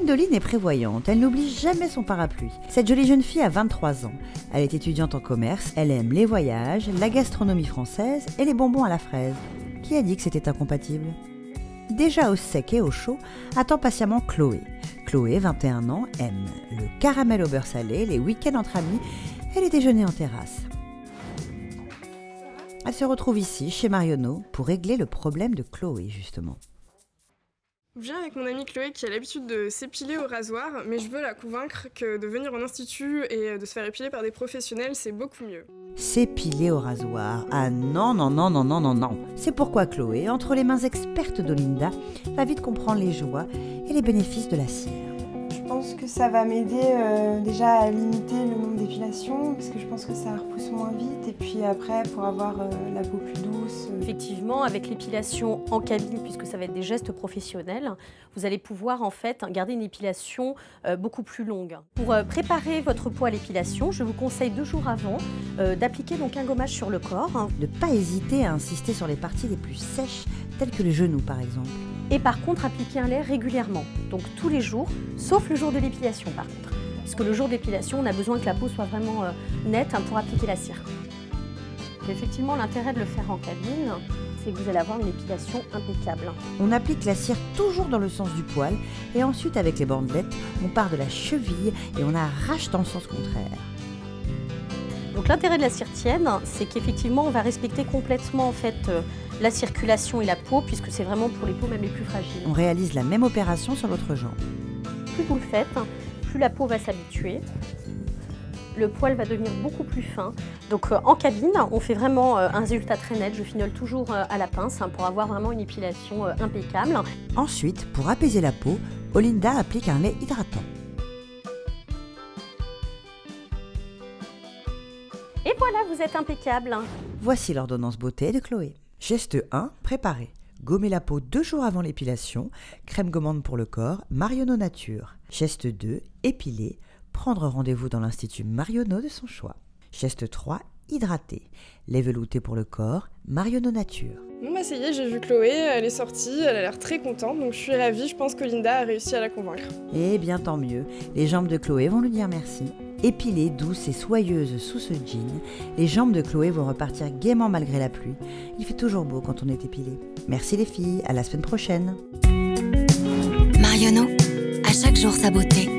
Gwendoline est prévoyante, elle n'oublie jamais son parapluie. Cette jolie jeune fille a 23 ans. Elle est étudiante en commerce, elle aime les voyages, la gastronomie française et les bonbons à la fraise. Qui a dit que c'était incompatible ? Déjà au sec et au chaud, attend patiemment Chloé. Chloé, 21 ans, aime le caramel au beurre salé, les week-ends entre amis et les déjeuners en terrasse. Elle se retrouve ici, chez Marionneau, pour régler le problème de Chloé, justement. Je viens avec mon amie Chloé qui a l'habitude de s'épiler au rasoir, mais je veux la convaincre que de venir en institut et de se faire épiler par des professionnels, c'est beaucoup mieux. S'épiler au rasoir. Ah non, non, non, non, non, non, non. C'est pourquoi Chloé, entre les mains expertes d'Olinda, va vite comprendre les joies et les bénéfices de la cire. Je pense que ça va m'aider déjà à limiter le nombre d'épilations, parce que je pense que ça repousse moins vite, et puis après pour avoir la peau plus douce. Effectivement, avec l'épilation en cabine, puisque ça va être des gestes professionnels, vous allez pouvoir en fait garder une épilation beaucoup plus longue. Pour préparer votre peau à l'épilation, je vous conseille 2 jours avant d'appliquer donc un gommage sur le corps. Ne pas hésiter à insister sur les parties les plus sèches, telles que les genoux par exemple. Et par contre, appliquer un lait régulièrement, donc tous les jours, sauf le jour de l'épilation par contre. Parce que le jour d'épilation, on a besoin que la peau soit vraiment nette pour appliquer la cire. Effectivement, l'intérêt de le faire en cabine, c'est que vous allez avoir une épilation impeccable. On applique la cire toujours dans le sens du poil et ensuite avec les bandelettes, on part de la cheville et on arrache dans le sens contraire. Donc l'intérêt de la cire tienne, c'est qu'effectivement on va respecter complètement en fait la circulation et la peau, puisque c'est vraiment pour les peaux même les plus fragiles. On réalise la même opération sur l'autre jambe. Plus vous le faites, plus la peau va s'habituer. Le poil va devenir beaucoup plus fin. Donc en cabine, on fait vraiment un résultat très net. Je fignole toujours à la pince pour avoir vraiment une épilation impeccable. Ensuite, pour apaiser la peau, Olinda applique un lait hydratant. Et voilà, vous êtes impeccable. Voici l'ordonnance beauté de Chloé. Geste 1, préparer. Gommer la peau 2 jours avant l'épilation. Crème gommante pour le corps, Marionneau Nature. Geste 2, épiler. Prendre rendez-vous dans l'institut Marionneau de son choix. Geste 3, hydrater. Lait velouté pour le corps, Marionneau Nature. Bon bah ça y est, j'ai vu Chloé, elle est sortie, elle a l'air très contente, donc je suis ravie, je pense qu'Olinda a réussi à la convaincre. Eh bien tant mieux, les jambes de Chloé vont lui dire merci. Épilées, douces et soyeuses sous ce jean, les jambes de Chloé vont repartir gaiement malgré la pluie. Il fait toujours beau quand on est épilé. Merci les filles, à la semaine prochaine. Marionneau, à chaque jour sa beauté.